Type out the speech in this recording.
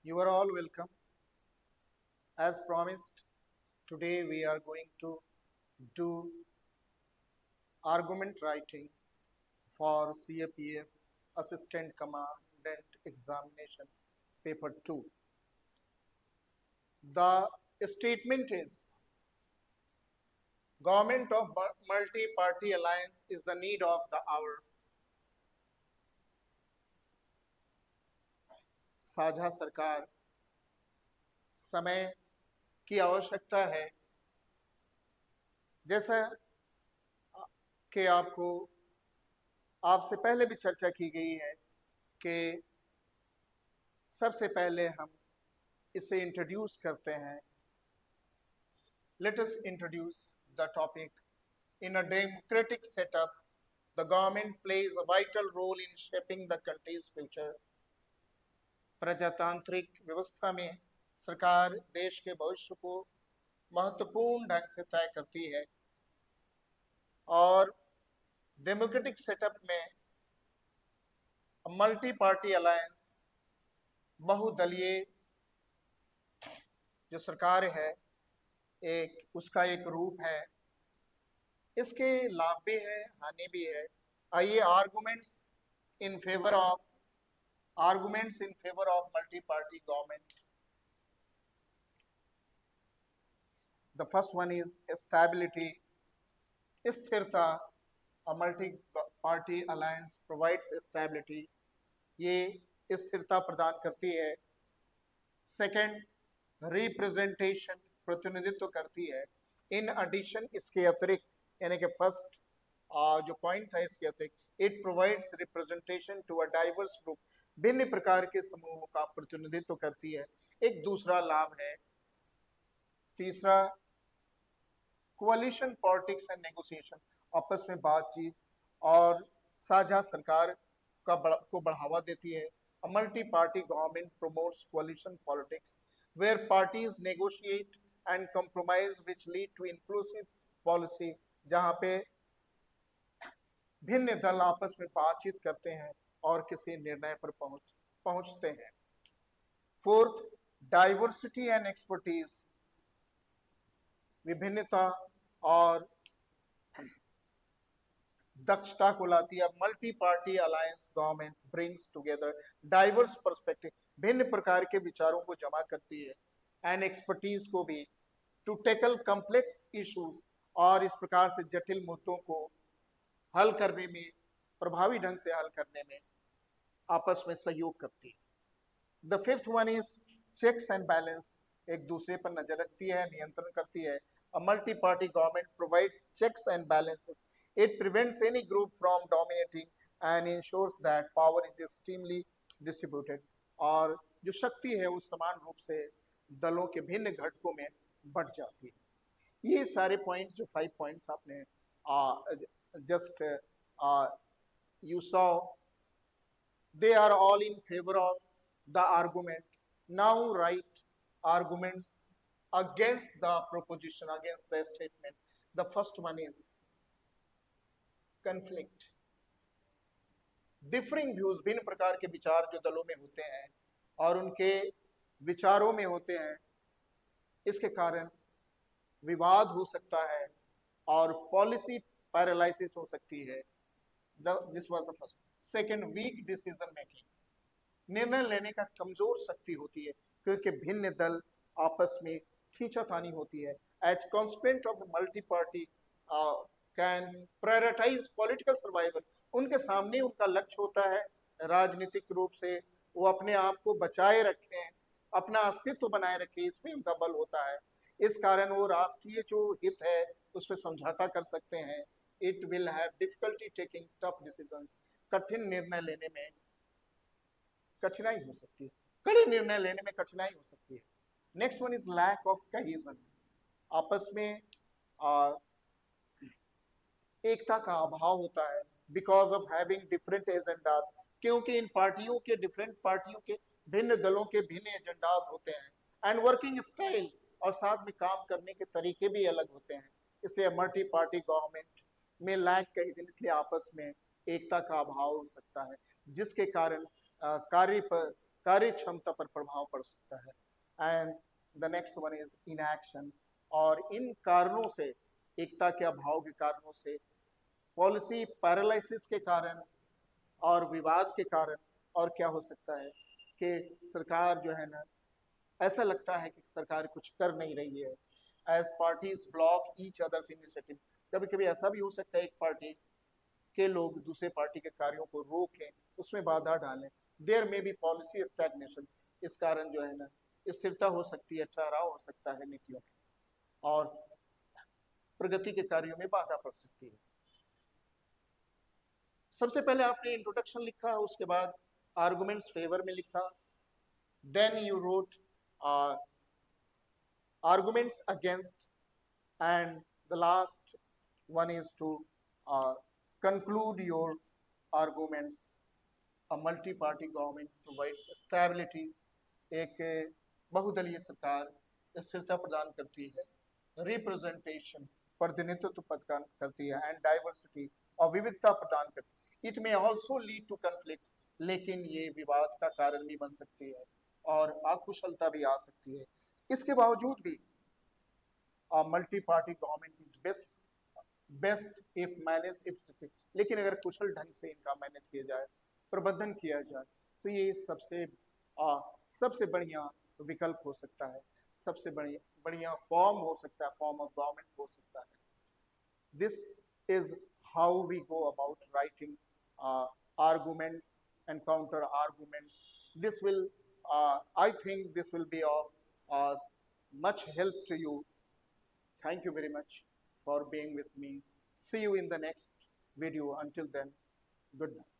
You are all welcome. As promised, today we are going to do argument writing for CAPF Assistant Commandant Examination Paper 2. The statement is Government of multi-party alliance is the need of the hour. साझा सरकार समय की आवश्यकता है। जैसा कि आपसे पहले भी चर्चा की गई है कि सबसे पहले हम इसे इंट्रोड्यूस करते हैं। Let us introduce the topic. In a democratic setup, the government plays a vital role in shaping the country's future. प्रजातांत्रिक व्यवस्था में सरकार देश के भविष्य को महत्वपूर्ण ढंग से तय करती है और डेमोक्रेटिक सेटअप में मल्टी पार्टी अलायंस बहुदलीय जो सरकार है उसका एक रूप है। इसके लाभ भी है, हानि भी है। आइए arguments in favour of multi party government. The first one is stability, स्थिरता। A multi party alliance provides stability, ये स्थिरता प्रदान करती है। सेकंड, रिप्रेजेंटेशन, प्रतिनिधित्व करती है। इन एडिशन, इसके अतिरिक्त, यानी कि फर्स्ट जो पॉइंट था इसके अतिरिक्त, it provides representation to a diverse group, भिन्न प्रकार के समूहों का प्रतिनिधित्व करती है। एक दूसरा लाभ है। तीसरा, कोalition पॉलिटिक्स एंड नेगोशिएशन, आपस में बातचीत और साझा सरकार को बढ़ावा देती है। A multi-party government promotes coalition politics where parties negotiate and compromise which lead to inclusive policy, जहां पे भिन्न दल आपस में बातचीत करते हैं और किसी निर्णय पर पहुंचते हैं। फोर्थ, डाइवर्सिटी एंड एक्सपर्टीज, विभिन्नता और दक्षता को लाती है। Multi party alliance government brings together diverse perspective, भिन्न प्रकार के विचारों को जमा करती है, एंड एक्सपर्टीज को भी, टू टैकल कॉम्प्लेक्स इश्यूज, और इस प्रकार से जटिल मुद्दों को हल करने में, प्रभावी ढंग से हल करने में आपस में सहयोग करती है। The fifth one is checks and balance, एक दूसरे पर नजर रखती है, नियंत्रण करती है। A multi-party government provides checks and balances. It prevents any group from dominating and ensures that power is extremely distributed. और जो शक्ति है वो समान रूप से दलों के भिन्न घटकों में बंट जाती है। ये सारे पॉइंट्स, जो 5 पॉइंट्स आपने just you saw, they are all in favor of the argument. Now write arguments against the proposition, against the statement. The first one is conflict. Differing views, भिन्न प्रकार के विचार जो दलों में होते हैं और उनके विचारों में होते हैं, इसके कारण विवाद हो सकता है और पॉलिसी पैरालिसिस हो सकती है। This was the first. Second, weak decision making, निर्णय लेने का कमजोर शक्ति होती है क्योंकि भिन्न दल आपस में खींचातानी होती है। As consequence of multi-party can prioritize political survival, उनके सामने उनका लक्ष्य होता है राजनीतिक रूप से वो अपने आप को बचाए रखें, अपना अस्तित्व बनाए रखें, इसमें उनका बल होता है। इस कारण वो राष्ट्रीय जो हित है उस पर समझौता कर सकते हैं। It will have difficulty taking tough decisions, कठिन निर्णय लेने में कठिनाई हो सकती है, कड़े निर्णय लेने में कठिनाई हो सकती है। Next one is lack of cohesion, आपस में एकता का अभाव होता है। Because of having different agendas, क्योंकि इन पार्टियों के भिन्न दलों के भिन्न एजेंडाज होते हैं। एंड वर्किंग स्टाइल, और साथ में काम करने के तरीके भी अलग होते हैं। इसलिए मल्टी पार्टी गवर्नमेंट में लैक कहीजन, इसलिए आपस में एकता का अभाव हो सकता है, जिसके कारण कार्य क्षमता पर प्रभाव पड़ सकता है। And the next one is inaction, और इन कारणों से, एकता के अभाव के कारणों से, पॉलिसी पैरालिसिस के कारण और विवाद के कारण, और क्या हो सकता है कि सरकार जो है ना, ऐसा लगता है कि सरकार कुछ कर नहीं रही है, as parties block each others initiative. कभी कभी ऐसा भी हो सकता है एक पार्टी के लोग दूसरे पार्टी के कार्यों को रोकें, उसमें बाधा डालें। देयर में भी पॉलिसी स्टैग्नेशन, इस कारण जो है ना स्थिरता हो सकती है, ठहराव हो सकता है नीतियों में, और प्रगति के कार्यों में बाधा पड़ सकती है। सबसे पहले आपने इंट्रोडक्शन लिखा, उसके बाद आर्गुमेंट्स फेवर में लिखा, then you wrote arguments against, and the last one is to conclude your arguments. A multi-party government provides stability, एक बहुदलीय सरकार स्थिरता प्रदान करती है, रिप्रेजेंटेशन प्रतिनिधित्व प्रदान करती है, एंड डाइवर्सिटी और विविधता प्रदान करती है। It may also lead to conflict, लेकिन ये विवाद का कारण भी बन सकती है और अकुशलता भी आ सकती है। इसके बावजूद भी multi party government is best if manage if, लेकिन अगर कुशल ढंग से इनका मैनेज किया जाए, प्रबंधन किया जाए, तो ये सबसे बढ़िया विकल्प हो सकता है, सबसे बढ़िया फॉर्म हो सकता है, फॉर्म ऑफ गवर्नमेंट हो सकता है। This is how we go about writing arguments and counter arguments. This will, I think this will be of much help to you. Thank you very much for being with me. See you in the next video. Until then, good night.